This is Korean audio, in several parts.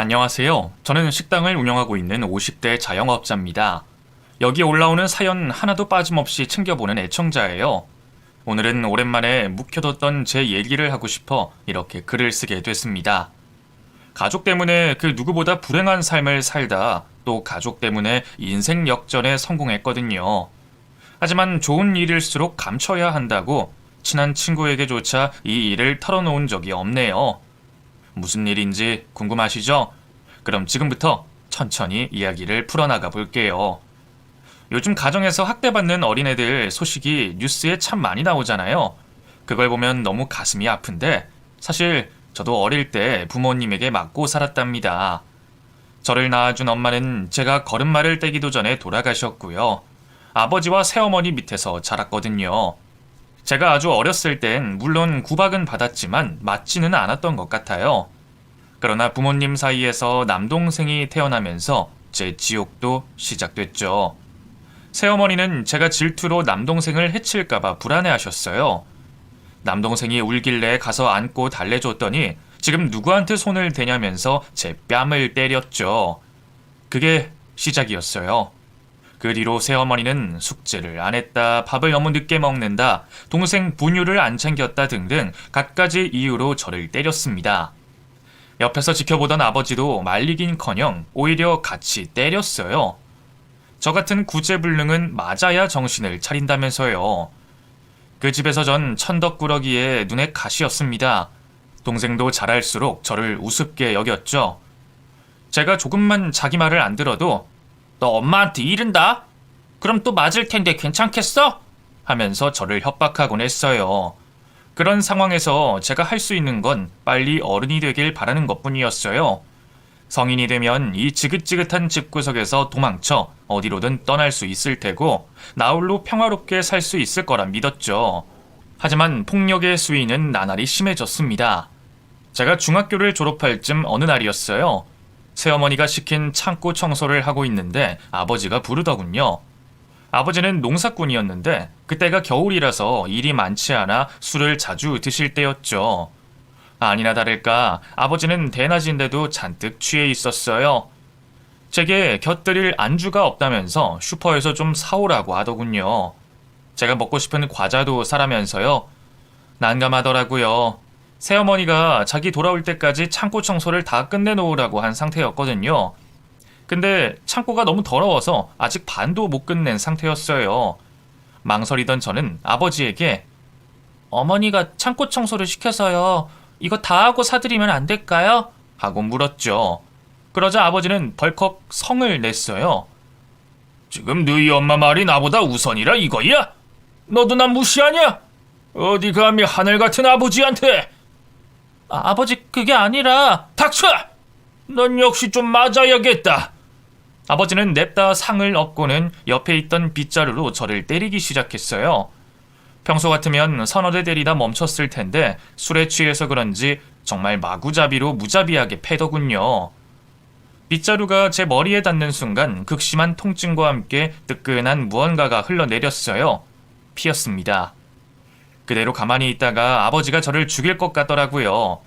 안녕하세요. 저는 식당을 운영하고 있는 50대 자영업자입니다. 여기 올라오는 사연 하나도 빠짐없이 챙겨보는 애청자예요. 오늘은 오랜만에 묵혀뒀던 제 얘기를 하고 싶어 이렇게 글을 쓰게 됐습니다. 가족 때문에 그 누구보다 불행한 삶을 살다 또 가족 때문에 인생 역전에 성공했거든요. 하지만 좋은 일일수록 감춰야 한다고 친한 친구에게조차 이 일을 털어놓은 적이 없네요. 무슨 일인지 궁금하시죠? 그럼 지금부터 천천히 이야기를 풀어나가 볼게요. 요즘 가정에서 학대받는 어린애들 소식이 뉴스에 참 많이 나오잖아요. 그걸 보면 너무 가슴이 아픈데 사실 저도 어릴 때 부모님에게 맞고 살았답니다. 저를 낳아준 엄마는 제가 걸음마를 떼기도 전에 돌아가셨고요. 아버지와 새어머니 밑에서 자랐거든요. 제가 아주 어렸을 땐 물론 구박은 받았지만 맞지는 않았던 것 같아요. 그러나 부모님 사이에서 남동생이 태어나면서 제 지옥도 시작됐죠. 새어머니는 제가 질투로 남동생을 해칠까봐 불안해하셨어요. 남동생이 울길래 가서 안고 달래줬더니 지금 누구한테 손을 대냐면서 제 뺨을 때렸죠. 그게 시작이었어요. 그 뒤로 새어머니는 숙제를 안 했다, 밥을 너무 늦게 먹는다, 동생 분유를 안 챙겼다 등등 갖가지 이유로 저를 때렸습니다. 옆에서 지켜보던 아버지도 말리긴커녕 오히려 같이 때렸어요. 저 같은 구제불능은 맞아야 정신을 차린다면서요. 그 집에서 전 천덕꾸러기에 눈에 가시였습니다. 동생도 자랄수록 저를 우습게 여겼죠. 제가 조금만 자기 말을 안 들어도 너 엄마한테 이른다? 그럼 또 맞을 텐데 괜찮겠어? 하면서 저를 협박하곤 했어요. 그런 상황에서 제가 할 수 있는 건 빨리 어른이 되길 바라는 것뿐이었어요. 성인이 되면 이 지긋지긋한 집구석에서 도망쳐 어디로든 떠날 수 있을 테고 나홀로 평화롭게 살 수 있을 거라 믿었죠. 하지만 폭력의 수위는 나날이 심해졌습니다. 제가 중학교를 졸업할 쯤 어느 날이었어요. 새어머니가 시킨 창고 청소를 하고 있는데 아버지가 부르더군요. 아버지는 농사꾼이었는데 그때가 겨울이라서 일이 많지 않아 술을 자주 드실 때였죠. 아니나 다를까 아버지는 대낮인데도 잔뜩 취해 있었어요. 제게 곁들일 안주가 없다면서 슈퍼에서 좀 사오라고 하더군요. 제가 먹고 싶은 과자도 사라면서요. 난감하더라고요. 새어머니가 자기 돌아올 때까지 창고 청소를 다 끝내놓으라고 한 상태였거든요. 근데 창고가 너무 더러워서 아직 반도 못 끝낸 상태였어요. 망설이던 저는 아버지에게 어머니가 창고 청소를 시켜서요. 이거 다 하고 사드리면 안 될까요? 하고 물었죠. 그러자 아버지는 벌컥 성을 냈어요. 지금 너희 엄마 말이 나보다 우선이라 이거야? 너도 난 무시하냐? 어디 감히 하늘 같은 아버지한테? 아버지 그게 아니라 닥쳐! 넌 역시 좀 맞아야겠다. 아버지는 냅다 상을 엎고는 옆에 있던 빗자루로 저를 때리기 시작했어요. 평소 같으면 서너 대 때리다 멈췄을 텐데 술에 취해서 그런지 정말 마구잡이로 무자비하게 패더군요. 빗자루가 제 머리에 닿는 순간 극심한 통증과 함께 뜨끈한 무언가가 흘러내렸어요. 피였습니다. 그대로 가만히 있다가 아버지가 저를 죽일 것 같더라고요.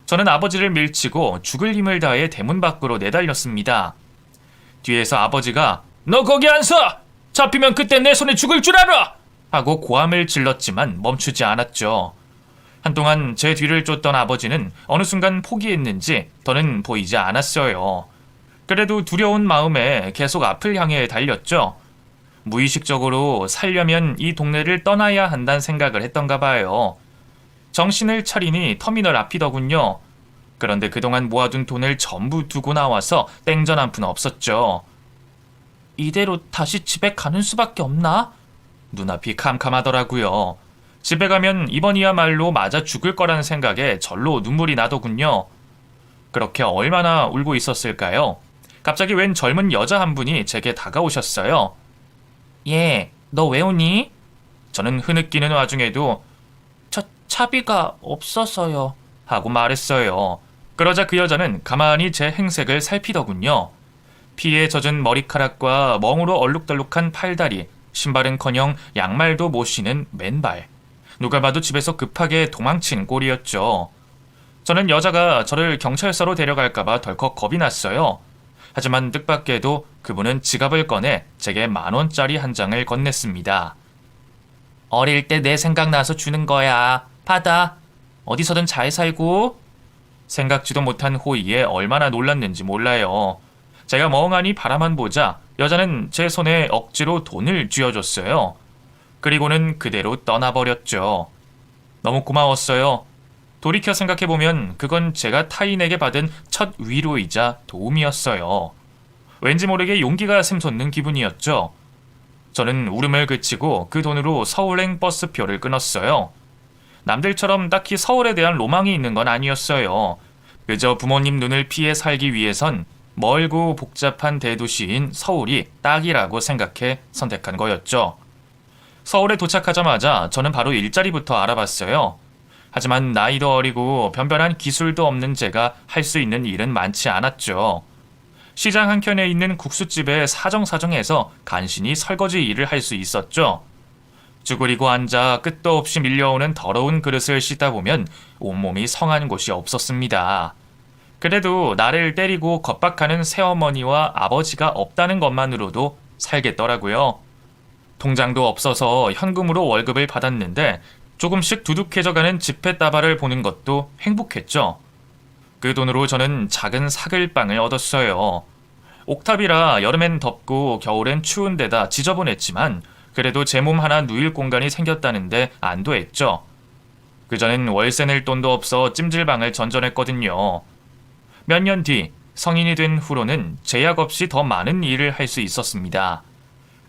저는 아버지를 밀치고 죽을 힘을 다해 대문 밖으로 내달렸습니다. 뒤에서 아버지가 너 거기 안 서! 잡히면 그때 내 손에 죽을 줄 알아! 하고 고함을 질렀지만 멈추지 않았죠. 한동안 제 뒤를 쫓던 아버지는 어느 순간 포기했는지 더는 보이지 않았어요. 그래도 두려운 마음에 계속 앞을 향해 달렸죠. 무의식적으로 살려면 이 동네를 떠나야 한다는 생각을 했던가 봐요. 정신을 차리니 터미널 앞이더군요. 그런데 그동안 모아둔 돈을 전부 두고 나와서 땡전 한 푼 없었죠. 이대로 다시 집에 가는 수밖에 없나? 눈앞이 캄캄하더라고요. 집에 가면 이번이야말로 맞아 죽을 거라는 생각에 절로 눈물이 나더군요. 그렇게 얼마나 울고 있었을까요? 갑자기 웬 젊은 여자 한 분이 제게 다가오셨어요. 예, 너 왜 오니? 저는 흐느끼는 와중에도 차비가 없어서요 하고 말했어요. 그러자 그 여자는 가만히 제 행색을 살피더군요. 피에 젖은 머리카락과 멍으로 얼룩덜룩한 팔다리, 신발은커녕 양말도 못 신은 맨발. 누가 봐도 집에서 급하게 도망친 꼴이었죠. 저는 여자가 저를 경찰서로 데려갈까봐 덜컥 겁이 났어요. 하지만 뜻밖에도 그분은 지갑을 꺼내 제게 10,000원짜리 한 장을 건넸습니다. 어릴 때 내 생각나서 주는 거야. 받아. 어디서든 잘 살고. 생각지도 못한 호의에 얼마나 놀랐는지 몰라요. 제가 멍하니 바라만 보자 여자는 제 손에 억지로 돈을 쥐어줬어요. 그리고는 그대로 떠나버렸죠. 너무 고마웠어요. 돌이켜 생각해보면 그건 제가 타인에게 받은 첫 위로이자 도움이었어요. 왠지 모르게 용기가 샘솟는 기분이었죠. 저는 울음을 그치고 그 돈으로 서울행 버스표를 끊었어요. 남들처럼 딱히 서울에 대한 로망이 있는 건 아니었어요. 그저 부모님 눈을 피해 살기 위해선 멀고 복잡한 대도시인 서울이 딱이라고 생각해 선택한 거였죠. 서울에 도착하자마자 저는 바로 일자리부터 알아봤어요. 하지만 나이도 어리고 변변한 기술도 없는 제가 할 수 있는 일은 많지 않았죠. 시장 한켠에 있는 국수집에 사정사정해서 간신히 설거지 일을 할 수 있었죠. 쭈그리고 앉아 끝도 없이 밀려오는 더러운 그릇을 씻다 보면 온몸이 성한 곳이 없었습니다. 그래도 나를 때리고 겁박하는 새어머니와 아버지가 없다는 것만으로도 살겠더라고요. 통장도 없어서 현금으로 월급을 받았는데 조금씩 두둑해져가는 지폐다발을 보는 것도 행복했죠. 그 돈으로 저는 작은 사글빵을 얻었어요. 옥탑이라 여름엔 덥고 겨울엔 추운 데다 지저분했지만 그래도 제 몸 하나 누일 공간이 생겼다는데 안도했죠. 그전엔 월세 낼 돈도 없어 찜질방을 전전했거든요. 몇 년 뒤 성인이 된 후로는 제약 없이 더 많은 일을 할 수 있었습니다.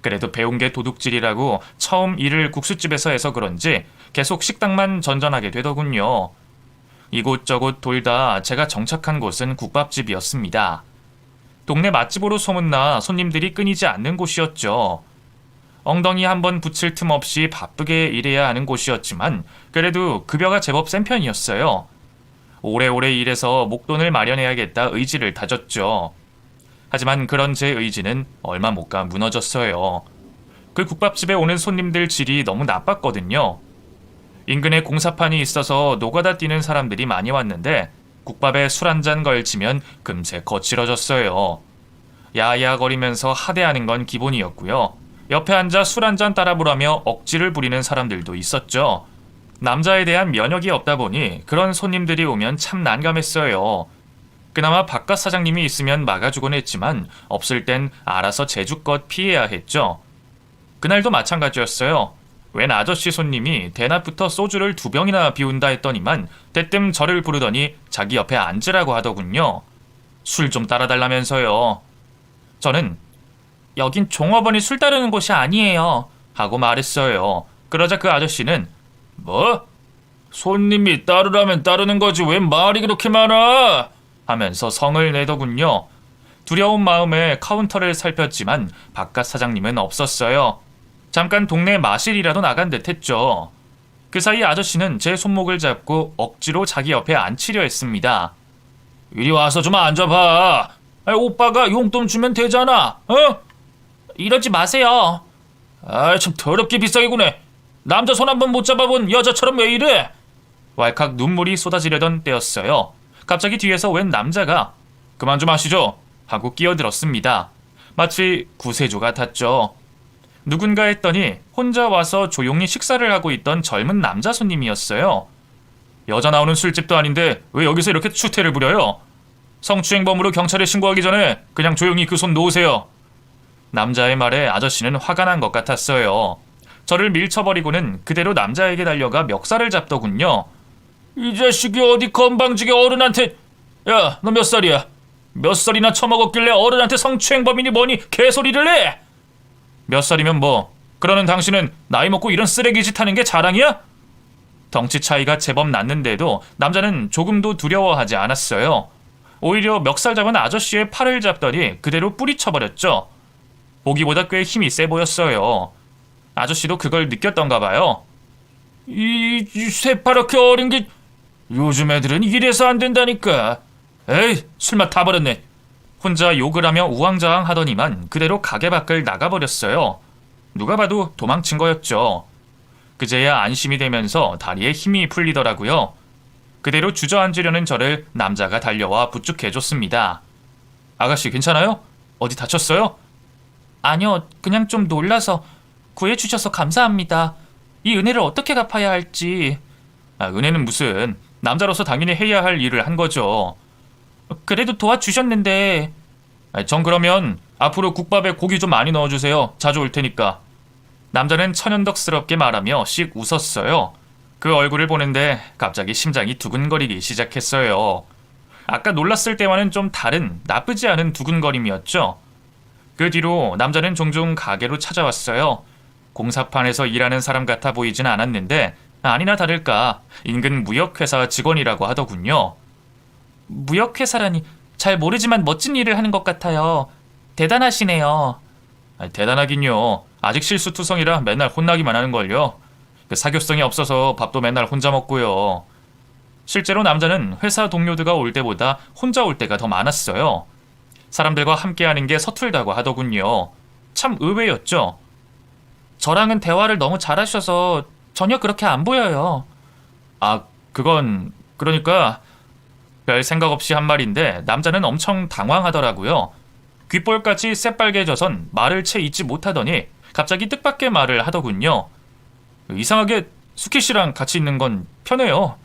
그래도 배운 게 도둑질이라고 처음 일을 국수집에서 해서 그런지 계속 식당만 전전하게 되더군요. 이곳저곳 돌다 제가 정착한 곳은 국밥집이었습니다. 동네 맛집으로 소문나 손님들이 끊이지 않는 곳이었죠. 엉덩이 한번 붙일 틈 없이 바쁘게 일해야 하는 곳이었지만 그래도 급여가 제법 센 편이었어요. 오래오래 일해서 목돈을 마련해야겠다 의지를 다졌죠. 하지만 그런 제 의지는 얼마 못 가 무너졌어요. 그 국밥집에 오는 손님들 질이 너무 나빴거든요. 인근에 공사판이 있어서 노가다 뛰는 사람들이 많이 왔는데 국밥에 술 한잔 걸치면 금세 거칠어졌어요. 야야거리면서 하대하는 건 기본이었고요. 옆에 앉아 술 한잔 따라 부라며 억지를 부리는 사람들도 있었죠. 남자에 대한 면역이 없다 보니 그런 손님들이 오면 참 난감했어요. 그나마 바깥 사장님이 있으면 막아주곤 했지만 없을 땐 알아서 제주껏 피해야 했죠. 그날도 마찬가지였어요. 웬 아저씨 손님이 대낮부터 소주를 2병이나 비운다 했더니만 대뜸 저를 부르더니 자기 옆에 앉으라고 하더군요. 술 좀 따라달라면서요. 저는 여긴 종업원이 술 따르는 곳이 아니에요 하고 말했어요. 그러자 그 아저씨는 뭐? 손님이 따르라면 따르는 거지 왜 말이 그렇게 많아? 하면서 성을 내더군요. 두려운 마음에 카운터를 살폈지만 바깥 사장님은 없었어요. 잠깐 동네 마실이라도 나간 듯 했죠. 그 사이 아저씨는 제 손목을 잡고 억지로 자기 옆에 앉히려 했습니다. 이리 와서 좀 앉아봐. 오빠가 용돈 주면 되잖아. 어? 이러지 마세요. 참 더럽게 비싸게 구네. 남자 손 한 번 못 잡아본 여자처럼 왜 이래? 왈칵 눈물이 쏟아지려던 때였어요. 갑자기 뒤에서 웬 남자가 그만 좀 하시죠 하고 끼어들었습니다. 마치 구세주 같았죠. 누군가 했더니 혼자 와서 조용히 식사를 하고 있던 젊은 남자 손님이었어요. 여자 나오는 술집도 아닌데 왜 여기서 이렇게 추태를 부려요? 성추행범으로 경찰에 신고하기 전에 그냥 조용히 그 손 놓으세요. 남자의 말에 아저씨는 화가 난 것 같았어요. 저를 밀쳐버리고는 그대로 남자에게 달려가 멱살을 잡더군요. 이 자식이 어디 건방지게 어른한테. 야, 너 몇 살이야? 몇 살이나 처먹었길래 어른한테 성추행범이니 뭐니 개소리를 해? 몇 살이면 뭐? 그러는 당신은 나이 먹고 이런 쓰레기 짓 하는 게 자랑이야? 덩치 차이가 제법 났는데도 남자는 조금도 두려워하지 않았어요. 오히려 멱살 잡은 아저씨의 팔을 잡더니 그대로 뿌리쳐버렸죠. 보기보다 꽤 힘이 세 보였어요. 아저씨도 그걸 느꼈던가 봐요. 이 새파랗게 어린 게 요즘 애들은 이래서 안 된다니까. 에이, 술맛 다 버렸네. 혼자 욕을 하며 우왕좌왕 하더니만 그대로 가게 밖을 나가버렸어요. 누가 봐도 도망친 거였죠. 그제야 안심이 되면서 다리에 힘이 풀리더라고요. 그대로 주저앉으려는 저를 남자가 달려와 부축해줬습니다. 아가씨 괜찮아요? 어디 다쳤어요? 아니요, 그냥 좀 놀라서. 구해주셔서 감사합니다. 이 은혜를 어떻게 갚아야 할지. 은혜는 무슨, 남자로서 당연히 해야 할 일을 한 거죠. 그래도 도와주셨는데. 전 그러면 앞으로 국밥에 고기 좀 많이 넣어주세요. 자주 올 테니까. 남자는 천연덕스럽게 말하며 씩 웃었어요. 그 얼굴을 보는데 갑자기 심장이 두근거리기 시작했어요. 아까 놀랐을 때와는 좀 다른 나쁘지 않은 두근거림이었죠. 그 뒤로 남자는 종종 가게로 찾아왔어요. 공사판에서 일하는 사람 같아 보이진 않았는데 아니나 다를까 인근 무역회사 직원이라고 하더군요. 무역회사라니, 잘 모르지만 멋진 일을 하는 것 같아요. 대단하시네요. 대단하긴요. 아직 실수투성이라 맨날 혼나기만 하는걸요. 사교성이 없어서 밥도 맨날 혼자 먹고요. 실제로 남자는 회사 동료들과 올 때보다 혼자 올 때가 더 많았어요. 사람들과 함께하는 게 서툴다고 하더군요. 참 의외였죠. 저랑은 대화를 너무 잘하셔서 전혀 그렇게 안 보여요. 그건 그러니까 별 생각 없이 한 말인데 남자는 엄청 당황하더라고요. 귓볼까지 새빨개져선 말을 채 잊지 못하더니 갑자기 뜻밖의 말을 하더군요. 이상하게 수키 씨랑 같이 있는 건 편해요.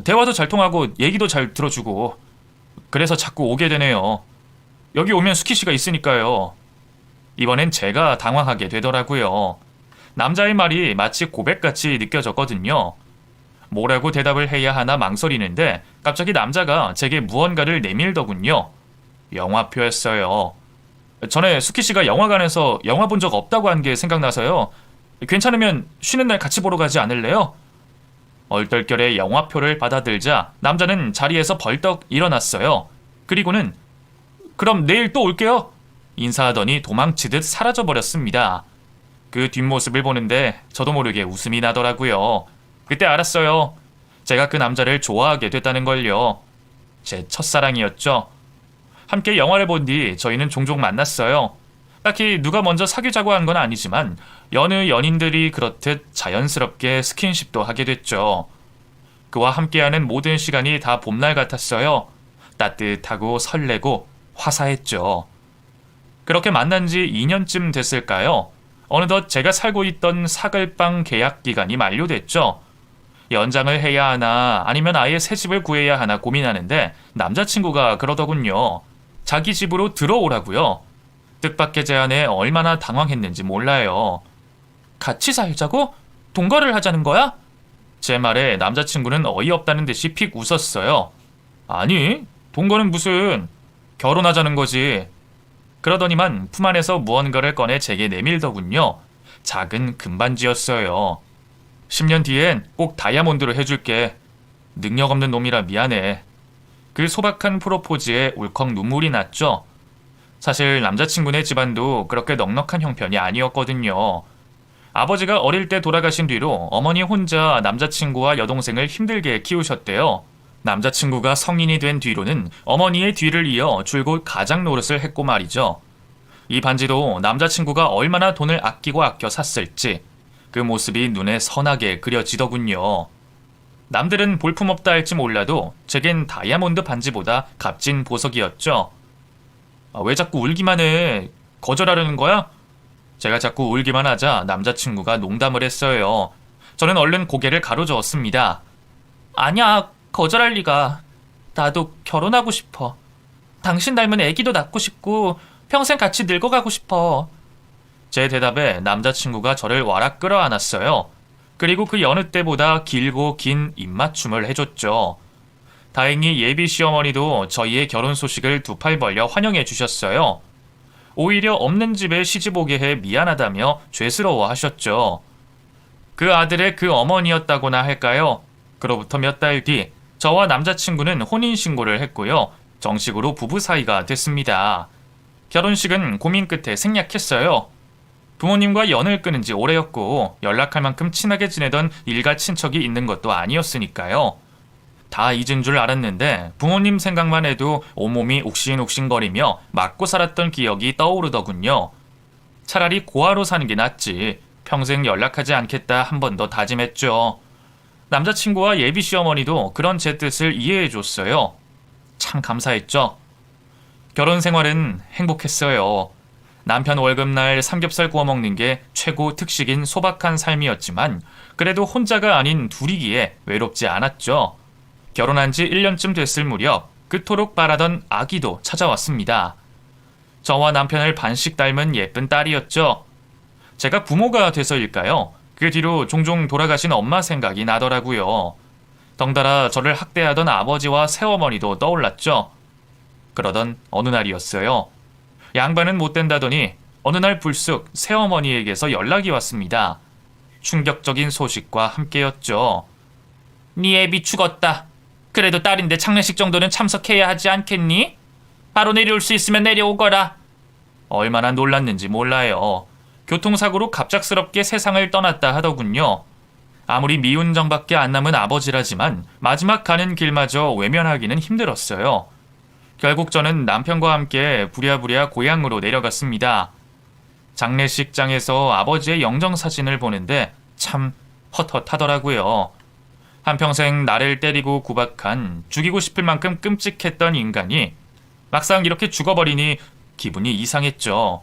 대화도 잘 통하고 얘기도 잘 들어주고 그래서 자꾸 오게 되네요. 여기 오면 수키 씨가 있으니까요. 이번엔 제가 당황하게 되더라고요. 남자의 말이 마치 고백같이 느껴졌거든요. 뭐라고 대답을 해야 하나 망설이는데 갑자기 남자가 제게 무언가를 내밀더군요. 영화표였어요. 전에 수키 씨가 영화관에서 영화 본 적 없다고 한 게 생각나서요. 괜찮으면 쉬는 날 같이 보러 가지 않을래요? 얼떨결에 영화표를 받아들자 남자는 자리에서 벌떡 일어났어요. 그리고는 그럼 내일 또 올게요. 인사하더니 도망치듯 사라져버렸습니다. 그 뒷모습을 보는데 저도 모르게 웃음이 나더라고요. 그때 알았어요. 제가 그 남자를 좋아하게 됐다는 걸요. 제 첫사랑이었죠. 함께 영화를 본 뒤 저희는 종종 만났어요. 딱히 누가 먼저 사귀자고 한 건 아니지만 여느 연인들이 그렇듯 자연스럽게 스킨십도 하게 됐죠. 그와 함께하는 모든 시간이 다 봄날 같았어요. 따뜻하고 설레고 화사했죠. 그렇게 만난 지 2년쯤 됐을까요? 어느덧 제가 살고 있던 사글방 계약 기간이 만료됐죠. 연장을 해야 하나 아니면 아예 새 집을 구해야 하나 고민하는데 남자친구가 그러더군요. 자기 집으로 들어오라고요. 뜻밖의 제안에 얼마나 당황했는지 몰라요. 같이 살자고? 동거를 하자는 거야? 제 말에 남자친구는 어이없다는 듯이 픽 웃었어요. 아니, 동거는 무슨, 결혼하자는 거지. 그러더니만 품 안에서 무언가를 꺼내 제게 내밀더군요. 작은 금반지였어요. 10년 뒤엔 꼭 다이아몬드로 해줄게. 능력 없는 놈이라 미안해. 그 소박한 프로포즈에 울컥 눈물이 났죠. 사실 남자친구네 집안도 그렇게 넉넉한 형편이 아니었거든요. 아버지가 어릴 때 돌아가신 뒤로 어머니 혼자 남자친구와 여동생을 힘들게 키우셨대요. 남자친구가 성인이 된 뒤로는 어머니의 뒤를 이어 줄곧 가장 노릇을 했고 말이죠. 이 반지도 남자친구가 얼마나 돈을 아끼고 아껴 샀을지 그 모습이 눈에 선하게 그려지더군요. 남들은 볼품없다 할지 몰라도 제겐 다이아몬드 반지보다 값진 보석이었죠. 왜 자꾸 울기만 해? 거절하려는 거야? 제가 자꾸 울기만 하자 남자친구가 농담을 했어요. 저는 얼른 고개를 가로저었습니다. 아니야, 거절할 리가. 나도 결혼하고 싶어. 당신 닮은 애기도 낳고 싶고 평생 같이 늙어가고 싶어. 제 대답에 남자친구가 저를 와락 끌어안았어요. 그리고 그 여느 때보다 길고 긴 입맞춤을 해줬죠. 다행히 예비 시어머니도 저희의 결혼 소식을 두 팔 벌려 환영해 주셨어요. 오히려 없는 집에 시집 오게 해 미안하다며 죄스러워 하셨죠. 그 아들의 그 어머니였다고나 할까요? 그로부터 몇 달 뒤 저와 남자친구는 혼인신고를 했고요. 정식으로 부부 사이가 됐습니다. 결혼식은 고민 끝에 생략했어요. 부모님과 연을 끊은 지 오래였고 연락할 만큼 친하게 지내던 일가 친척이 있는 것도 아니었으니까요. 다 잊은 줄 알았는데 부모님 생각만 해도 온몸이 옥신옥신거리며 맞고 살았던 기억이 떠오르더군요. 차라리 고아로 사는 게 낫지. 평생 연락하지 않겠다 한 번 더 다짐했죠. 남자친구와 예비 시어머니도 그런 제 뜻을 이해해줬어요. 참 감사했죠. 결혼 생활은 행복했어요. 남편 월급날 삼겹살 구워 먹는 게 최고 특식인 소박한 삶이었지만 그래도 혼자가 아닌 둘이기에 외롭지 않았죠. 결혼한 지 1년쯤 됐을 무렵 그토록 바라던 아기도 찾아왔습니다. 저와 남편을 반씩 닮은 예쁜 딸이었죠. 제가 부모가 돼서일까요? 그 뒤로 종종 돌아가신 엄마 생각이 나더라고요. 덩달아 저를 학대하던 아버지와 새어머니도 떠올랐죠. 그러던 어느 날이었어요. 양반은 못 된다더니 어느 날 불쑥 새어머니에게서 연락이 왔습니다. 충격적인 소식과 함께였죠. 네 애비 죽었다. 그래도 딸인데 장례식 정도는 참석해야 하지 않겠니? 바로 내려올 수 있으면 내려오거라. 얼마나 놀랐는지 몰라요. 교통사고로 갑작스럽게 세상을 떠났다 하더군요. 아무리 미운 정밖에 안 남은 아버지라지만 마지막 가는 길마저 외면하기는 힘들었어요. 결국 저는 남편과 함께 부랴부랴 고향으로 내려갔습니다. 장례식장에서 아버지의 영정사진을 보는데 참 헛헛하더라고요. 한평생 나를 때리고 구박한 죽이고 싶을 만큼 끔찍했던 인간이 막상 이렇게 죽어버리니 기분이 이상했죠.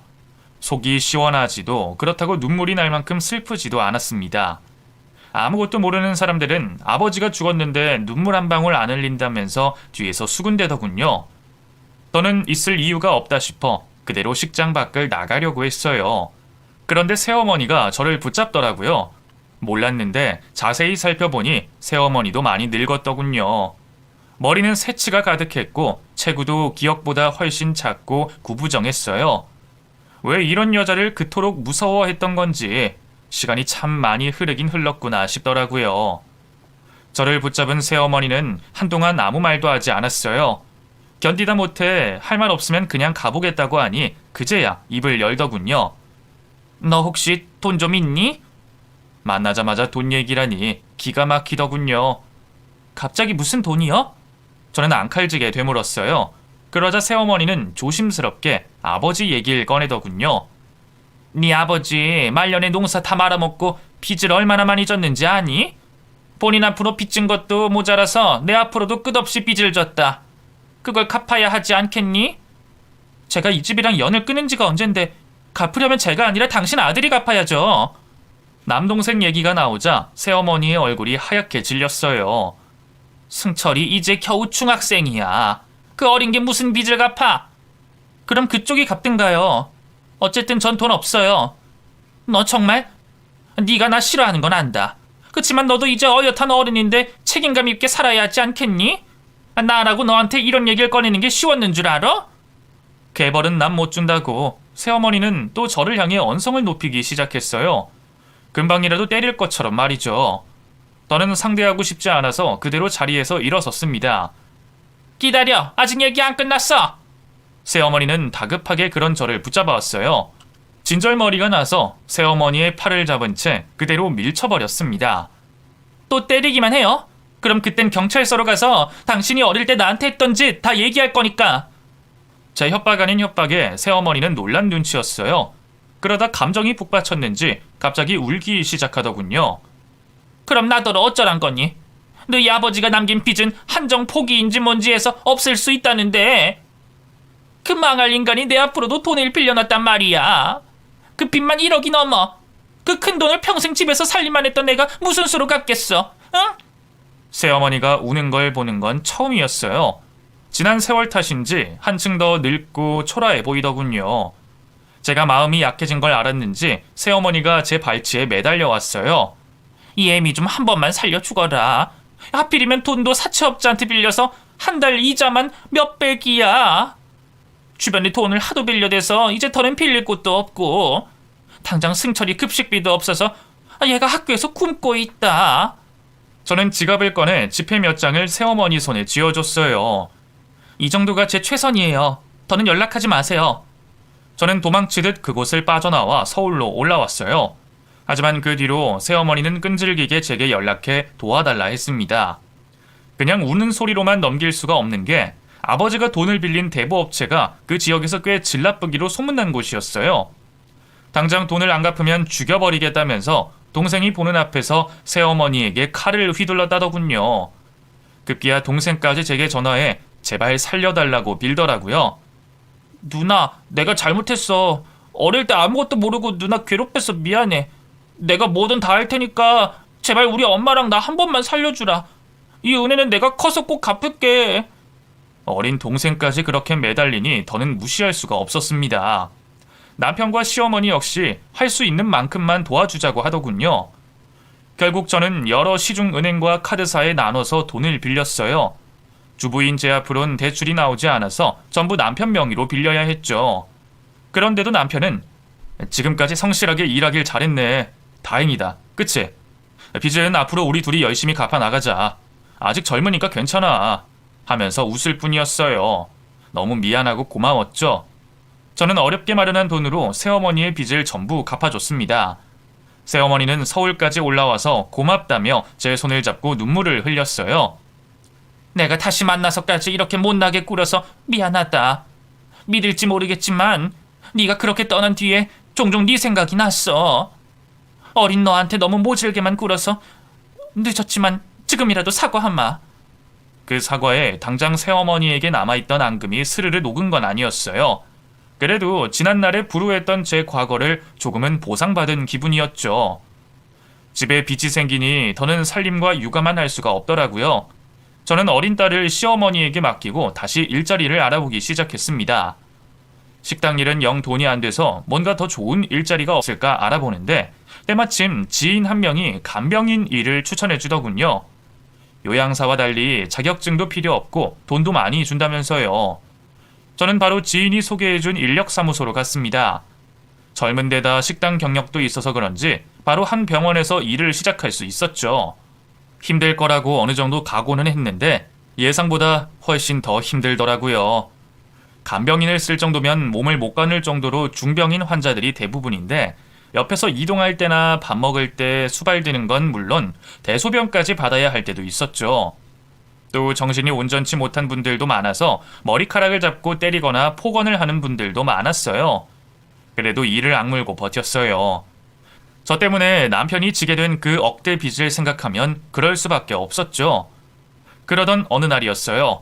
속이 시원하지도 그렇다고 눈물이 날 만큼 슬프지도 않았습니다. 아무것도 모르는 사람들은 아버지가 죽었는데 눈물 한 방울 안 흘린다면서 뒤에서 수군대더군요. 저는 있을 이유가 없다 싶어 그대로 식장 밖을 나가려고 했어요. 그런데 새어머니가 저를 붙잡더라고요. 몰랐는데 자세히 살펴보니 새어머니도 많이 늙었더군요. 머리는 새치가 가득했고 체구도 기억보다 훨씬 작고 구부정했어요. 왜 이런 여자를 그토록 무서워했던 건지 시간이 참 많이 흐르긴 흘렀구나 싶더라고요. 저를 붙잡은 새어머니는 한동안 아무 말도 하지 않았어요. 견디다 못해 할 말 없으면 그냥 가보겠다고 하니 그제야 입을 열더군요. 너 혹시 돈 좀 있니? 만나자마자 돈 얘기라니 기가 막히더군요. 갑자기 무슨 돈이요? 저는 앙칼지게 되물었어요. 그러자 새어머니는 조심스럽게 아버지 얘기를 꺼내더군요. 네 아버지 말년에 농사 다 말아먹고 빚을 얼마나 많이 졌는지 아니? 본인 앞으로 빚진 것도 모자라서 내 앞으로도 끝없이 빚을 졌다. 그걸 갚아야 하지 않겠니? 제가 이 집이랑 연을 끊은 지가 언젠데 갚으려면 제가 아니라 당신 아들이 갚아야죠. 남동생 얘기가 나오자 새어머니의 얼굴이 하얗게 질렸어요. 승철이 이제 겨우 중학생이야. 그 어린 게 무슨 빚을 갚아? 그럼 그쪽이 갚든가요. 어쨌든 전 돈 없어요. 너 정말? 네가 나 싫어하는 건 안다. 그치만 너도 이제 어엿한 어른인데 책임감 있게 살아야 하지 않겠니? 나라고 너한테 이런 얘기를 꺼내는 게 쉬웠는 줄 알아? 개벌은 남 못 준다고 새어머니는 또 저를 향해 언성을 높이기 시작했어요. 금방이라도 때릴 것처럼 말이죠. 저는 상대하고 싶지 않아서 그대로 자리에서 일어섰습니다. 기다려, 아직 얘기 안 끝났어. 새어머니는 다급하게 그런 저를 붙잡아왔어요. 진절머리가 나서 새어머니의 팔을 잡은 채 그대로 밀쳐버렸습니다. 또 때리기만 해요? 그럼 그땐 경찰서로 가서 당신이 어릴 때 나한테 했던 짓 다 얘기할 거니까. 제 협박 아닌 협박에 새어머니는 놀란 눈치였어요. 그러다 감정이 북받쳤는지 갑자기 울기 시작하더군요. 그럼 나더러 어쩌란 거니? 너희 아버지가 남긴 빚은 한정 포기인지 뭔지 해서 없앨 수 있다는데. 그 망할 인간이 내 앞으로도 돈을 빌려놨단 말이야. 그 빚만 1억이 넘어. 그 큰 돈을 평생 집에서 살림만 했던 내가 무슨 수로 갚겠어? 응? 새어머니가 우는 걸 보는 건 처음이었어요. 지난 세월 탓인지 한층 더 늙고 초라해 보이더군요. 제가 마음이 약해진 걸 알았는지 새어머니가 제 발치에 매달려 왔어요. 이 애미 좀 한 번만 살려 죽어라. 하필이면 돈도 사채업자한테 빌려서 한 달 이자만 몇백이야. 주변에 돈을 하도 빌려대서 이제 더는 빌릴 곳도 없고 당장 승철이 급식비도 없어서 얘가 학교에서 굶고 있다. 저는 지갑을 꺼내 지폐 몇 장을 새어머니 손에 쥐어줬어요. 이 정도가 제 최선이에요. 더는 연락하지 마세요. 저는 도망치듯 그곳을 빠져나와 서울로 올라왔어요. 하지만 그 뒤로 새어머니는 끈질기게 제게 연락해 도와달라 했습니다. 그냥 우는 소리로만 넘길 수가 없는 게 아버지가 돈을 빌린 대부업체가 그 지역에서 꽤 질 나쁘기로 소문난 곳이었어요. 당장 돈을 안 갚으면 죽여버리겠다면서 동생이 보는 앞에서 새어머니에게 칼을 휘둘렀다더군요. 급기야 동생까지 제게 전화해 제발 살려달라고 빌더라고요. 누나, 내가 잘못했어. 어릴 때 아무것도 모르고 누나 괴롭혀서 미안해. 내가 뭐든 다 할 테니까 제발 우리 엄마랑 나 한 번만 살려주라. 이 은혜는 내가 커서 꼭 갚을게. 어린 동생까지 그렇게 매달리니 더는 무시할 수가 없었습니다. 남편과 시어머니 역시 할 수 있는 만큼만 도와주자고 하더군요. 결국 저는 여러 시중은행과 카드사에 나눠서 돈을 빌렸어요. 주부인 제 앞으론 대출이 나오지 않아서 전부 남편 명의로 빌려야 했죠. 그런데도 남편은 지금까지 성실하게 일하길 잘했네. 다행이다. 그치? 빚은 앞으로 우리 둘이 열심히 갚아 나가자. 아직 젊으니까 괜찮아. 하면서 웃을 뿐이었어요. 너무 미안하고 고마웠죠. 저는 어렵게 마련한 돈으로 새어머니의 빚을 전부 갚아줬습니다. 새어머니는 서울까지 올라와서 고맙다며 제 손을 잡고 눈물을 흘렸어요. 내가 다시 만나서까지 이렇게 못나게 굴어서 미안하다. 믿을지 모르겠지만 네가 그렇게 떠난 뒤에 종종 네 생각이 났어. 어린 너한테 너무 모질게만 굴어서 늦었지만 지금이라도 사과하마. 그 사과에 당장 새어머니에게 남아있던 앙금이 스르르 녹은 건 아니었어요. 그래도 지난날에 불우했던 제 과거를 조금은 보상받은 기분이었죠. 집에 빚이 생기니 더는 살림과 육아만 할 수가 없더라고요. 저는 어린 딸을 시어머니에게 맡기고 다시 일자리를 알아보기 시작했습니다. 식당 일은 영 돈이 안 돼서 뭔가 더 좋은 일자리가 없을까 알아보는데 때마침 지인 한 명이 간병인 일을 추천해 주더군요. 요양사와 달리 자격증도 필요 없고 돈도 많이 준다면서요. 저는 바로 지인이 소개해준 인력사무소로 갔습니다. 젊은 데다 식당 경력도 있어서 그런지 바로 한 병원에서 일을 시작할 수 있었죠. 힘들 거라고 어느 정도 각오는 했는데 예상보다 훨씬 더 힘들더라고요. 간병인을 쓸 정도면 몸을 못 가눌 정도로 중병인 환자들이 대부분인데 옆에서 이동할 때나 밥 먹을 때 수발드는 건 물론 대소변까지 받아야 할 때도 있었죠. 또 정신이 온전치 못한 분들도 많아서 머리카락을 잡고 때리거나 폭언을 하는 분들도 많았어요. 그래도 이를 악물고 버텼어요. 저 때문에 남편이 지게 된 그 억대 빚을 생각하면 그럴 수밖에 없었죠. 그러던 어느 날이었어요.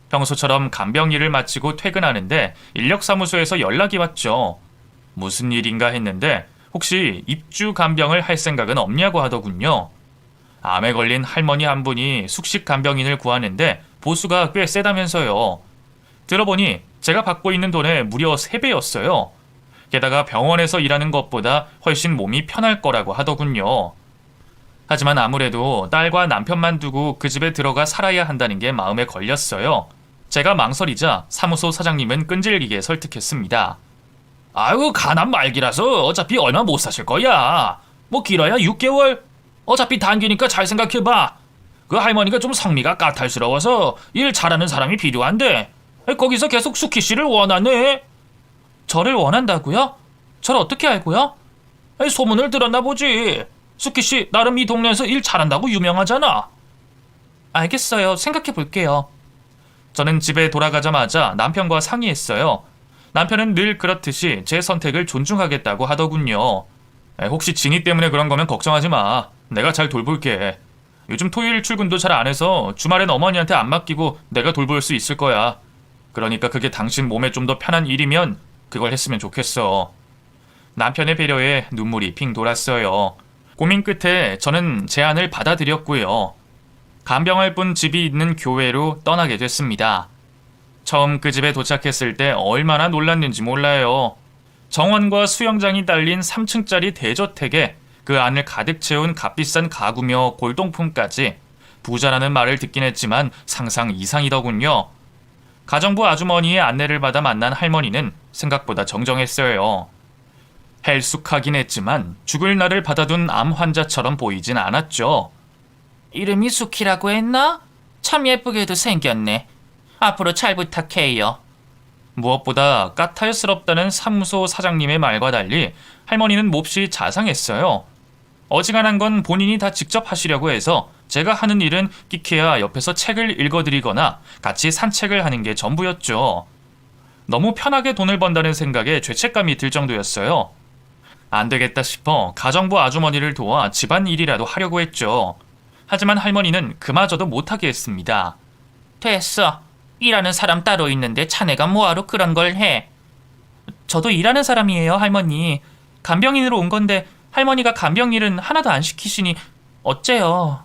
평소처럼 간병 일을 마치고 퇴근하는데 인력사무소에서 연락이 왔죠. 무슨 일인가 했는데 혹시 입주 간병을 할 생각은 없냐고 하더군요. 암에 걸린 할머니 한 분이 숙식 간병인을 구하는데 보수가 꽤 세다면서요. 들어보니 제가 받고 있는 돈의 무려 3배였어요. 게다가 병원에서 일하는 것보다 훨씬 몸이 편할 거라고 하더군요. 하지만 아무래도 딸과 남편만 두고 그 집에 들어가 살아야 한다는 게 마음에 걸렸어요. 제가 망설이자 사무소 사장님은 끈질기게 설득했습니다. 아유, 가난 말기라서 어차피 얼마 못 사실 거야. 뭐 길어야 6개월? 어차피 단기니까 잘 생각해봐. 그 할머니가 좀 성미가 까탈스러워서 일 잘하는 사람이 필요한데 거기서 계속 수키 씨를 원하네. 저를 원한다고요? 저를 어떻게 알고요? 소문을 들었나 보지. 수키 씨 나름 이 동네에서 일 잘한다고 유명하잖아. 알겠어요. 생각해 볼게요. 저는 집에 돌아가자마자 남편과 상의했어요. 남편은 늘 그렇듯이 제 선택을 존중하겠다고 하더군요. 혹시 진이 때문에 그런 거면 걱정하지 마. 내가 잘 돌볼게. 요즘 토요일 출근도 잘 안 해서 주말엔 어머니한테 안 맡기고 내가 돌볼 수 있을 거야. 그러니까 그게 당신 몸에 좀 더 편한 일이면 그걸 했으면 좋겠어. 남편의 배려에 눈물이 핑 돌았어요. 고민 끝에 저는 제안을 받아들였고요. 간병할 뿐 집이 있는 교회로 떠나게 됐습니다. 처음 그 집에 도착했을 때 얼마나 놀랐는지 몰라요. 정원과 수영장이 딸린 3층짜리 대저택에 그 안을 가득 채운 값비싼 가구며 골동품까지 부자라는 말을 듣긴 했지만 상상 이상이더군요. 가정부 아주머니의 안내를 받아 만난 할머니는 생각보다 정정했어요. 헬쑥하긴 했지만 죽을 날을 받아둔 암 환자처럼 보이진 않았죠. 이름이 수키라고 했나? 참 예쁘게도 생겼네. 앞으로 잘 부탁해요. 무엇보다 까탈스럽다는 사무소 사장님의 말과 달리 할머니는 몹시 자상했어요. 어지간한 건 본인이 다 직접 하시려고 해서 제가 하는 일은 끼케야 옆에서 책을 읽어드리거나 같이 산책을 하는 게 전부였죠. 너무 편하게 돈을 번다는 생각에 죄책감이 들 정도였어요. 안 되겠다 싶어 가정부 아주머니를 도와 집안일이라도 하려고 했죠. 하지만 할머니는 그마저도 못하게 했습니다. 됐어. 일하는 사람 따로 있는데 자네가 뭐하러 그런 걸 해? 저도 일하는 사람이에요, 할머니. 간병인으로 온 건데 할머니가 간병 일은 하나도 안 시키시니 어째요.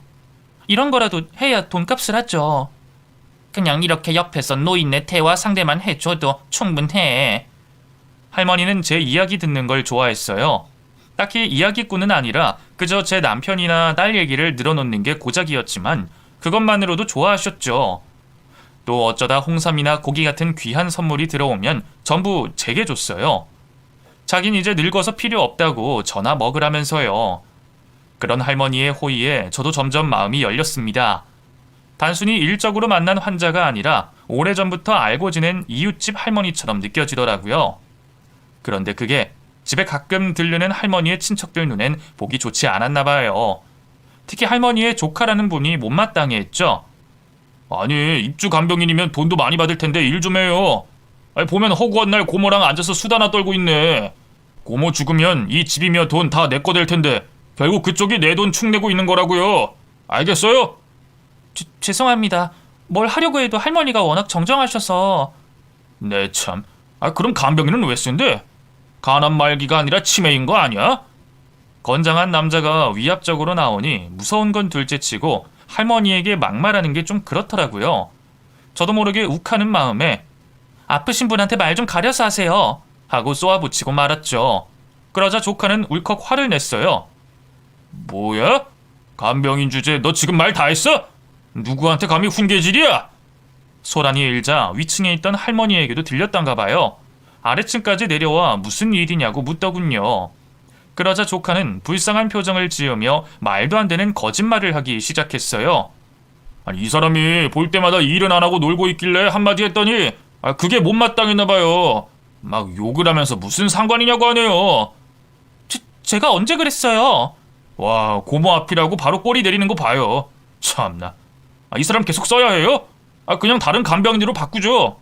이런 거라도 해야 돈값을 하죠. 그냥 이렇게 옆에서 노인네 대화 상대만 해줘도 충분해. 할머니는 제 이야기 듣는 걸 좋아했어요. 딱히 이야기꾼은 아니라 그저 제 남편이나 딸 얘기를 늘어놓는 게 고작이었지만 그것만으로도 좋아하셨죠. 또 어쩌다 홍삼이나 고기 같은 귀한 선물이 들어오면 전부 제게 줬어요. 자긴 이제 늙어서 필요 없다고 저나 먹으라면서요. 그런 할머니의 호의에 저도 점점 마음이 열렸습니다. 단순히 일적으로 만난 환자가 아니라 오래전부터 알고 지낸 이웃집 할머니처럼 느껴지더라고요. 그런데 그게 집에 가끔 들르는 할머니의 친척들 눈엔 보기 좋지 않았나 봐요. 특히 할머니의 조카라는 분이 못마땅해 했죠. 아니, 입주 간병인이면 돈도 많이 받을 텐데 일 좀 해요. 아니, 보면 허구한 날 고모랑 앉아서 수다나 떨고 있네. 고모 죽으면 이 집이며 돈 다 내 거 될 텐데 결국 그쪽이 내 돈 축내고 있는 거라고요. 알겠어요? 죄송합니다. 뭘 하려고 해도 할머니가 워낙 정정하셔서. 네 참. 그럼 간병인은 왜 쓴대? 간암 말기가 아니라 치매인 거 아니야? 건장한 남자가 위압적으로 나오니 무서운 건 둘째치고 할머니에게 막말하는 게 좀 그렇더라고요. 저도 모르게 욱하는 마음에 아프신 분한테 말 좀 가려서 하세요 하고 쏘아붙이고 말았죠. 그러자 조카는 울컥 화를 냈어요. 뭐야? 간병인 주제 너 지금 말 다 했어? 누구한테 감히 훈계질이야? 소란이 일자 위층에 있던 할머니에게도 들렸단가 봐요. 아래층까지 내려와 무슨 일이냐고 묻더군요. 그러자 조카는 불쌍한 표정을 지으며 말도 안 되는 거짓말을 하기 시작했어요. 아니, 이 사람이 볼 때마다 일은 안 하고 놀고 있길래 한마디 했더니 그게 못마땅했나 봐요. 막 욕을 하면서 무슨 상관이냐고 하네요. 제가 언제 그랬어요? 와, 고모 앞이라고 바로 꼬리 내리는 거 봐요. 참나. 이 사람 계속 써야 해요? 그냥 다른 간병인으로 바꾸죠.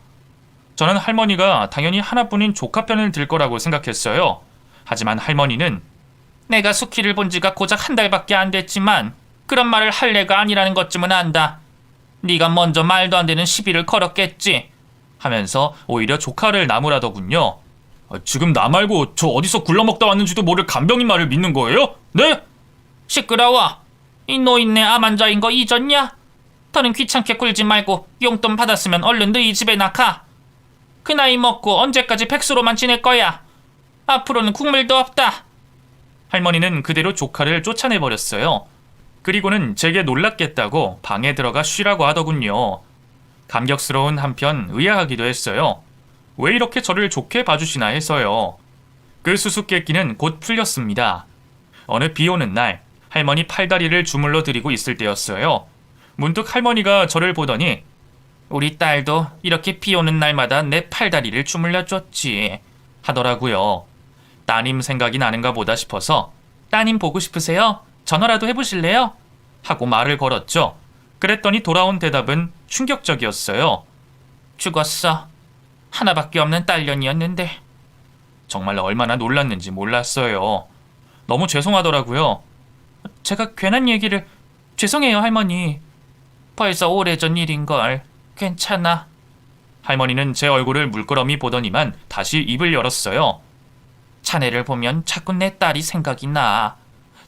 저는 할머니가 당연히 하나뿐인 조카 편을 들 거라고 생각했어요. 하지만 할머니는 내가 수키를 본 지가 고작 한 달밖에 안 됐지만 그런 말을 할 애가 아니라는 것쯤은 안다. 네가 먼저 말도 안 되는 시비를 걸었겠지 하면서 오히려 조카를 나무라더군요. 지금 나 말고 저 어디서 굴러먹다 왔는지도 모를 간병인 말을 믿는 거예요? 네? 시끄러워. 이 노인네 암 환자인 거 잊었냐? 더는 귀찮게 굴지 말고 용돈 받았으면 얼른 너희 집에 나가. 그 나이 먹고 언제까지 백수로만 지낼 거야? 앞으로는 국물도 없다. 할머니는 그대로 조카를 쫓아내버렸어요. 그리고는 제게 놀랍겠다고 방에 들어가 쉬라고 하더군요. 감격스러운 한편 의아하기도 했어요. 왜 이렇게 저를 좋게 봐주시나 해서요. 그 수수께끼는 곧 풀렸습니다. 어느 비 오는 날 할머니 팔다리를 주물러 드리고 있을 때였어요. 문득 할머니가 저를 보더니 우리 딸도 이렇게 비 오는 날마다 내 팔다리를 주물러줬지 하더라고요. 따님 생각이 나는가 보다 싶어서 따님 보고 싶으세요? 전화라도 해보실래요? 하고 말을 걸었죠. 그랬더니 돌아온 대답은 충격적이었어요. 죽었어. 하나밖에 없는 딸년이었는데. 정말 얼마나 놀랐는지 몰랐어요. 너무 죄송하더라고요. 제가 괜한 얘기를... 죄송해요, 할머니. 벌써 오래전 일인걸. 괜찮아. 할머니는 제 얼굴을 물끄러미 보더니만 다시 입을 열었어요. 자네를 보면 자꾸 내 딸이 생각이 나.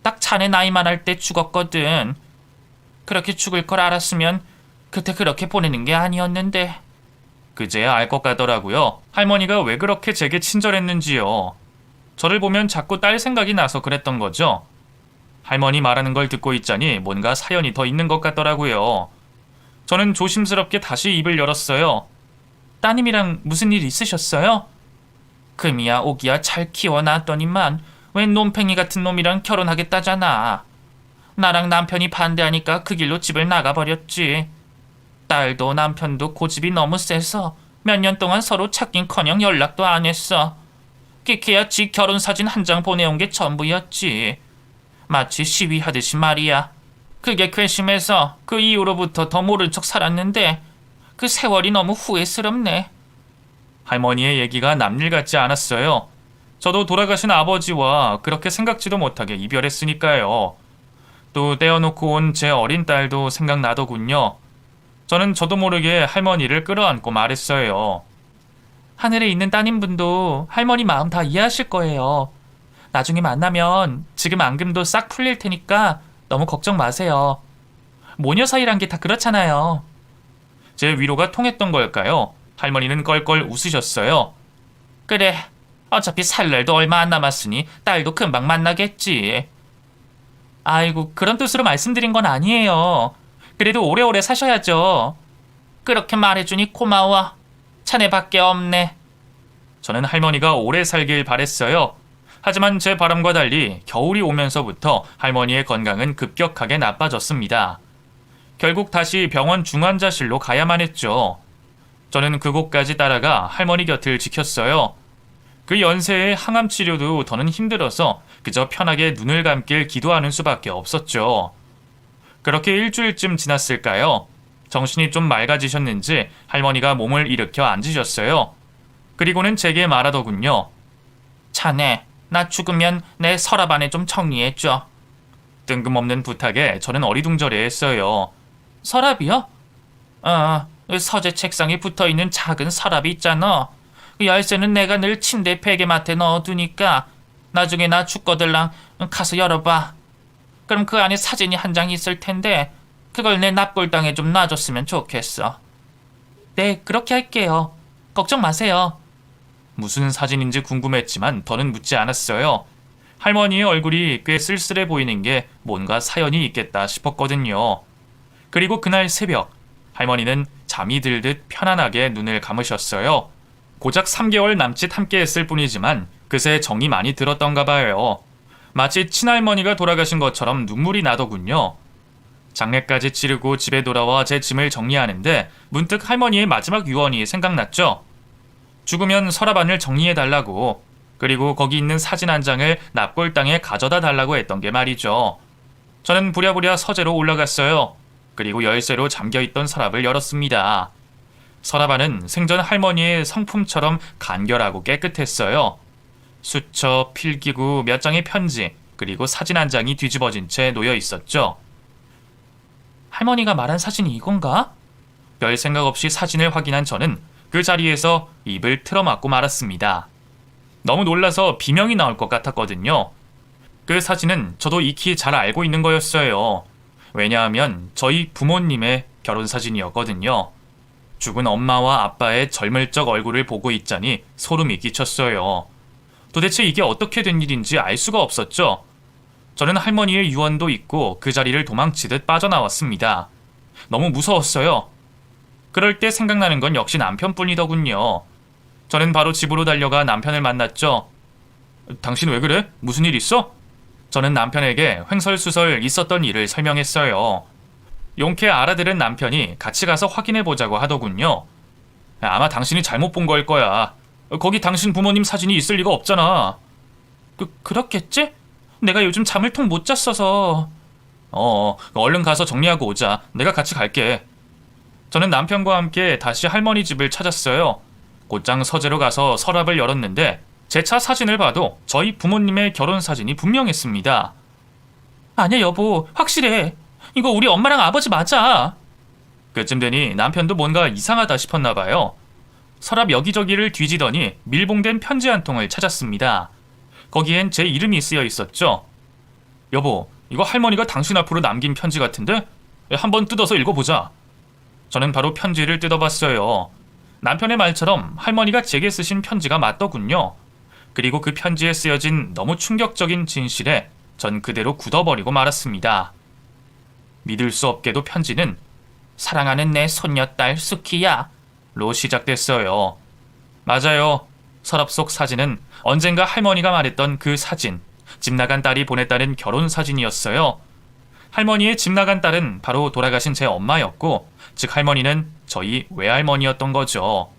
딱 자네 나이만 할 때 죽었거든. 그렇게 죽을 걸 알았으면 그때 그렇게 보내는 게 아니었는데. 그제야 알 것 같더라고요. 할머니가 왜 그렇게 제게 친절했는지요. 저를 보면 자꾸 딸 생각이 나서 그랬던 거죠. 할머니 말하는 걸 듣고 있자니 뭔가 사연이 더 있는 것 같더라고요. 저는 조심스럽게 다시 입을 열었어요. 따님이랑 무슨 일 있으셨어요? 금이야 오기야 잘 키워놨더니만 웬 놈팽이 같은 놈이랑 결혼하겠다잖아. 나랑 남편이 반대하니까 그 길로 집을 나가버렸지. 딸도 남편도 고집이 너무 세서 몇 년 동안 서로 찾긴커녕 연락도 안 했어. 끼케야 지 결혼사진 한 장 보내온 게 전부였지. 마치 시위하듯이 말이야. 그게 괘씸해서 그 이후로부터 더 모른 척 살았는데 그 세월이 너무 후회스럽네. 할머니의 얘기가 남일 같지 않았어요. 저도 돌아가신 아버지와 그렇게 생각지도 못하게 이별했으니까요. 또 떼어놓고 온 제 어린 딸도 생각나더군요. 저는 저도 모르게 할머니를 끌어안고 말했어요. 하늘에 있는 따님분도 할머니 마음 다 이해하실 거예요. 나중에 만나면 지금 앙금도 싹 풀릴 테니까 너무 걱정 마세요. 모녀 사이란 게 다 그렇잖아요. 제 위로가 통했던 걸까요? 할머니는 껄껄 웃으셨어요. 그래, 어차피 살 날도 얼마 안 남았으니 딸도 금방 만나겠지. 아이고, 그런 뜻으로 말씀드린 건 아니에요. 그래도 오래오래 사셔야죠. 그렇게 말해주니 고마워. 자네밖에 없네. 저는 할머니가 오래 살길 바랬어요. 하지만 제 바람과 달리 겨울이 오면서부터 할머니의 건강은 급격하게 나빠졌습니다. 결국 다시 병원 중환자실로 가야만 했죠. 저는 그곳까지 따라가 할머니 곁을 지켰어요. 그 연세에 항암 치료도 더는 힘들어서 그저 편하게 눈을 감길 기도하는 수밖에 없었죠. 그렇게 일주일쯤 지났을까요? 정신이 좀 맑아지셨는지 할머니가 몸을 일으켜 앉으셨어요. 그리고는 제게 말하더군요. 자네, 나 죽으면 내 서랍 안에 좀 정리해줘. 뜬금없는 부탁에 저는 어리둥절해했어요. 서랍이요? 서재 책상에 붙어있는 작은 서랍이 있잖아. 그 열쇠는 내가 늘 침대 베개맡에 넣어두니까 나중에 나 죽거들랑 가서 열어봐. 그럼 그 안에 사진이 한 장 있을 텐데 그걸 내 납골당에 좀 놔줬으면 좋겠어. 네, 그렇게 할게요. 걱정 마세요. 무슨 사진인지 궁금했지만 더는 묻지 않았어요. 할머니의 얼굴이 꽤 쓸쓸해 보이는 게 뭔가 사연이 있겠다 싶었거든요. 그리고 그날 새벽, 할머니는 잠이 들듯 편안하게 눈을 감으셨어요. 고작 3개월 남짓 함께했을 뿐이지만 그새 정이 많이 들었던가 봐요. 마치 친할머니가 돌아가신 것처럼 눈물이 나더군요. 장례까지 치르고 집에 돌아와 제 짐을 정리하는데 문득 할머니의 마지막 유언이 생각났죠. 죽으면 서랍 안을 정리해달라고, 그리고 거기 있는 사진 한 장을 납골당에 가져다 달라고 했던 게 말이죠. 저는 부랴부랴 서재로 올라갔어요. 그리고 열쇠로 잠겨있던 서랍을 열었습니다. 서랍 안은 생전 할머니의 성품처럼 간결하고 깨끗했어요. 수첩, 필기구, 몇 장의 편지, 그리고 사진 한 장이 뒤집어진 채 놓여 있었죠. 할머니가 말한 사진이 이건가? 별 생각 없이 사진을 확인한 저는 그 자리에서 입을 틀어막고 말았습니다. 너무 놀라서 비명이 나올 것 같았거든요. 그 사진은 저도 익히 잘 알고 있는 거였어요. 왜냐하면 저희 부모님의 결혼 사진이었거든요. 죽은 엄마와 아빠의 젊을 적 얼굴을 보고 있자니 소름이 끼쳤어요. 도대체 이게 어떻게 된 일인지 알 수가 없었죠. 저는 할머니의 유언도 잊고 그 자리를 도망치듯 빠져나왔습니다. 너무 무서웠어요. 그럴 때 생각나는 건 역시 남편뿐이더군요. 저는 바로 집으로 달려가 남편을 만났죠. 당신 왜 그래? 무슨 일 있어? 저는 남편에게 횡설수설 있었던 일을 설명했어요. 용케 알아들은 남편이 같이 가서 확인해보자고 하더군요. 아마 당신이 잘못 본 걸 거야. 거기 당신 부모님 사진이 있을 리가 없잖아. 그렇겠지? 내가 요즘 잠을 통 못 잤어서. 얼른 가서 정리하고 오자. 내가 같이 갈게. 저는 남편과 함께 다시 할머니 집을 찾았어요. 곧장 서재로 가서 서랍을 열었는데 제 차 사진을 봐도 저희 부모님의 결혼 사진이 분명했습니다. 아니야 여보, 확실해. 이거 우리 엄마랑 아버지 맞아. 그쯤 되니 남편도 뭔가 이상하다 싶었나 봐요. 서랍 여기저기를 뒤지더니 밀봉된 편지 한 통을 찾았습니다. 거기엔 제 이름이 쓰여 있었죠. 여보, 이거 할머니가 당신 앞으로 남긴 편지 같은데? 한번 뜯어서 읽어보자. 저는 바로 편지를 뜯어봤어요. 남편의 말처럼 할머니가 제게 쓰신 편지가 맞더군요. 그리고 그 편지에 쓰여진 너무 충격적인 진실에 전 그대로 굳어버리고 말았습니다. 믿을 수 없게도 편지는 사랑하는 내 손녀딸 수키야 로 시작됐어요. 맞아요. 서랍 속 사진은 언젠가 할머니가 말했던 그 사진, 집 나간 딸이 보냈다는 결혼 사진이었어요. 할머니의 집 나간 딸은 바로 돌아가신 제 엄마였고, 즉 할머니는 저희 외할머니였던 거죠.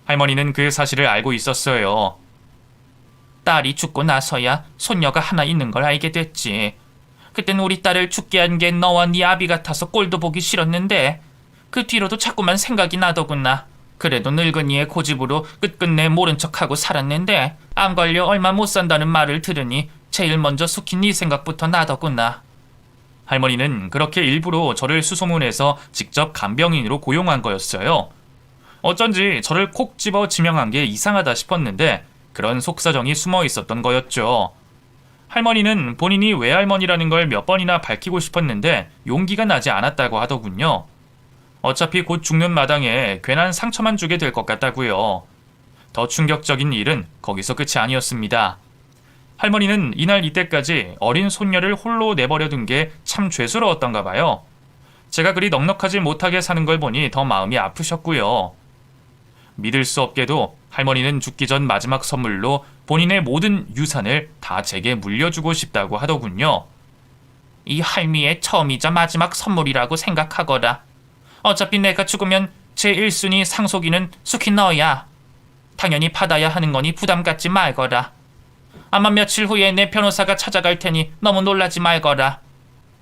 할머니는 그 사실을 알고 있었어요. 딸이 죽고 나서야 손녀가 하나 있는 걸 알게 됐지. 그땐 우리 딸을 죽게 한 게 너와 네 아비 같아서 꼴도 보기 싫었는데 그 뒤로도 자꾸만 생각이 나더구나. 그래도 늙은이의 고집으로 끝끝내 모른 척하고 살았는데 안 걸려 얼마 못 산다는 말을 들으니 제일 먼저 숙인 네 생각부터 나더구나. 할머니는 그렇게 일부러 저를 수소문해서 직접 간병인으로 고용한 거였어요. 어쩐지 저를 콕 집어 지명한 게 이상하다 싶었는데 그런 속사정이 숨어 있었던 거였죠. 할머니는 본인이 외할머니라는 걸 몇 번이나 밝히고 싶었는데 용기가 나지 않았다고 하더군요. 어차피 곧 죽는 마당에 괜한 상처만 주게 될 것 같다고요. 더 충격적인 일은 거기서 끝이 아니었습니다. 할머니는 이날 이때까지 어린 손녀를 홀로 내버려 둔 게 참 죄스러웠던가 봐요. 제가 그리 넉넉하지 못하게 사는 걸 보니 더 마음이 아프셨고요. 믿을 수 없게도 할머니는 죽기 전 마지막 선물로 본인의 모든 유산을 다 제게 물려주고 싶다고 하더군요. 이 할미의 처음이자 마지막 선물이라고 생각하거라. 어차피 내가 죽으면 제1순위 상속인은 숙인 너야. 당연히 받아야 하는 거니 부담 갖지 말거라. 아마 며칠 후에 내 변호사가 찾아갈 테니 너무 놀라지 말거라.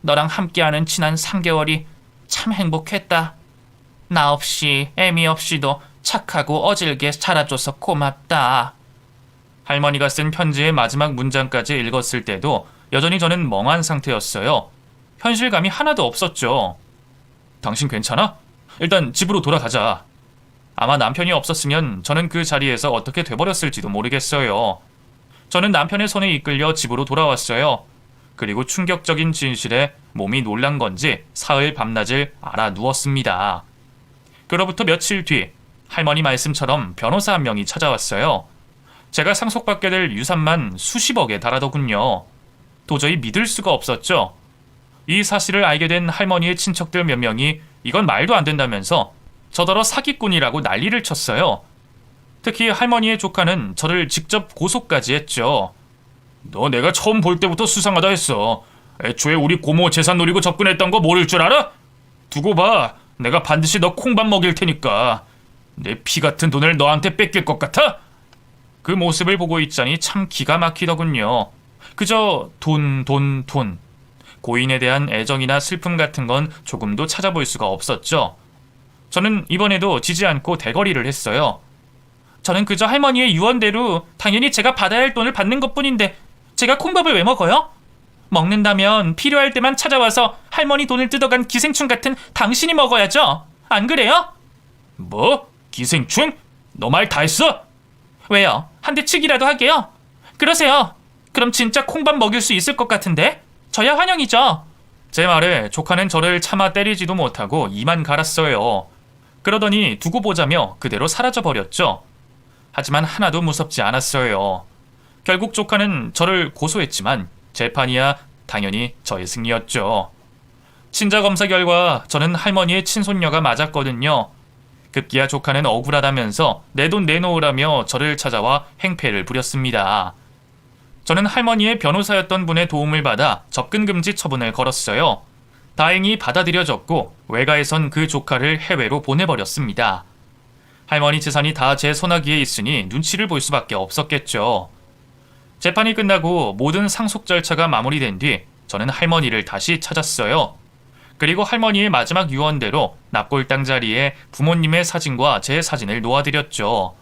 너랑 함께하는 지난 3개월이 참 행복했다. 나 없이 애미 없이도 착하고 어질게 자라줘서 고맙다. 할머니가 쓴 편지의 마지막 문장까지 읽었을 때도 여전히 저는 멍한 상태였어요. 현실감이 하나도 없었죠. 당신 괜찮아? 일단 집으로 돌아가자. 아마 남편이 없었으면 저는 그 자리에서 어떻게 돼버렸을지도 모르겠어요. 저는 남편의 손에 이끌려 집으로 돌아왔어요. 그리고 충격적인 진실에 몸이 놀란 건지 사흘 밤낮을 알아 누웠습니다. 그로부터 며칠 뒤 할머니 말씀처럼 변호사 한 명이 찾아왔어요. 제가 상속받게 될 유산만 수십억에 달하더군요. 도저히 믿을 수가 없었죠. 이 사실을 알게 된 할머니의 친척들 몇 명이 이건 말도 안 된다면서 저더러 사기꾼이라고 난리를 쳤어요. 특히 할머니의 조카는 저를 직접 고소까지 했죠. 너 내가 처음 볼 때부터 수상하다 했어. 애초에 우리 고모 재산 노리고 접근했던 거 모를 줄 알아? 두고 봐. 내가 반드시 너 콩밥 먹일 테니까. 내 피 같은 돈을 너한테 뺏길 것 같아? 그 모습을 보고 있자니 참 기가 막히더군요. 그저 돈. 고인에 대한 애정이나 슬픔 같은 건 조금도 찾아볼 수가 없었죠. 저는 이번에도 지지 않고 대거리를 했어요. 저는 그저 할머니의 유언대로 당연히 제가 받아야 할 돈을 받는 것뿐인데 제가 콩밥을 왜 먹어요? 먹는다면 필요할 때만 찾아와서 할머니 돈을 뜯어간 기생충 같은 당신이 먹어야죠. 안 그래요? 뭐? 기생충? 너 말 다 했어? 왜요? 한 대 치기라도 하게요. 그러세요. 그럼 진짜 콩밥 먹일 수 있을 것 같은데? 저야 환영이죠. 제 말에 조카는 저를 차마 때리지도 못하고 이만 갈았어요. 그러더니 두고 보자며 그대로 사라져버렸죠. 하지만 하나도 무섭지 않았어요. 결국 조카는 저를 고소했지만 재판이야 당연히 저의 승리였죠. 친자검사 결과 저는 할머니의 친손녀가 맞았거든요. 급기야 조카는 억울하다면서 내 돈 내놓으라며 저를 찾아와 행패를 부렸습니다. 저는 할머니의 변호사였던 분의 도움을 받아 접근금지 처분을 걸었어요. 다행히 받아들여졌고 외가에선 그 조카를 해외로 보내버렸습니다. 할머니 재산이 다 제 손아귀에 있으니 눈치를 볼 수밖에 없었겠죠. 재판이 끝나고 모든 상속 절차가 마무리된 뒤 저는 할머니를 다시 찾았어요. 그리고 할머니의 마지막 유언대로 납골당 자리에 부모님의 사진과 제 사진을 놓아드렸죠.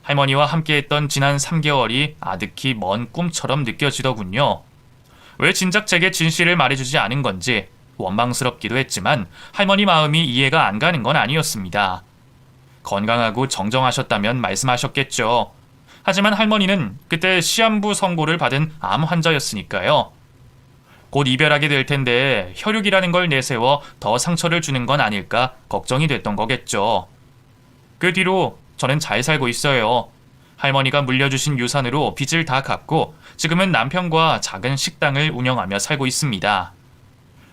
할머니와 함께했던 지난 3개월이 아득히 먼 꿈처럼 느껴지더군요. 왜 진작 제게 진실을 말해주지 않은 건지 원망스럽기도 했지만 할머니 마음이 이해가 안 가는 건 아니었습니다. 건강하고 정정하셨다면 말씀하셨겠죠. 하지만 할머니는 그때 시한부 선고를 받은 암 환자였으니까요. 곧 이별하게 될 텐데 혈육이라는 걸 내세워 더 상처를 주는 건 아닐까 걱정이 됐던 거겠죠. 그 뒤로 저는 잘 살고 있어요. 할머니가 물려주신 유산으로 빚을 다 갚고 지금은 남편과 작은 식당을 운영하며 살고 있습니다.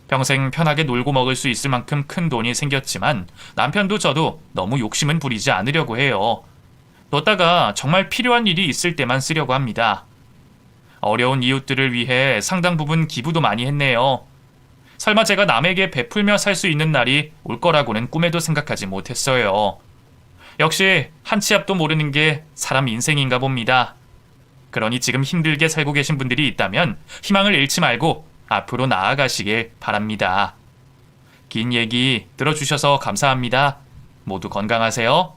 평생 편하게 놀고 먹을 수 있을 만큼 큰 돈이 생겼지만 남편도 저도 너무 욕심은 부리지 않으려고 해요. 뒀다가 정말 필요한 일이 있을 때만 쓰려고 합니다. 어려운 이웃들을 위해 상당 부분 기부도 많이 했네요. 설마 제가 남에게 베풀며 살 수 있는 날이 올 거라고는 꿈에도 생각하지 못했어요. 역시 한 치 앞도 모르는 게 사람 인생인가 봅니다. 그러니 지금 힘들게 살고 계신 분들이 있다면 희망을 잃지 말고 앞으로 나아가시길 바랍니다. 긴 얘기 들어주셔서 감사합니다. 모두 건강하세요.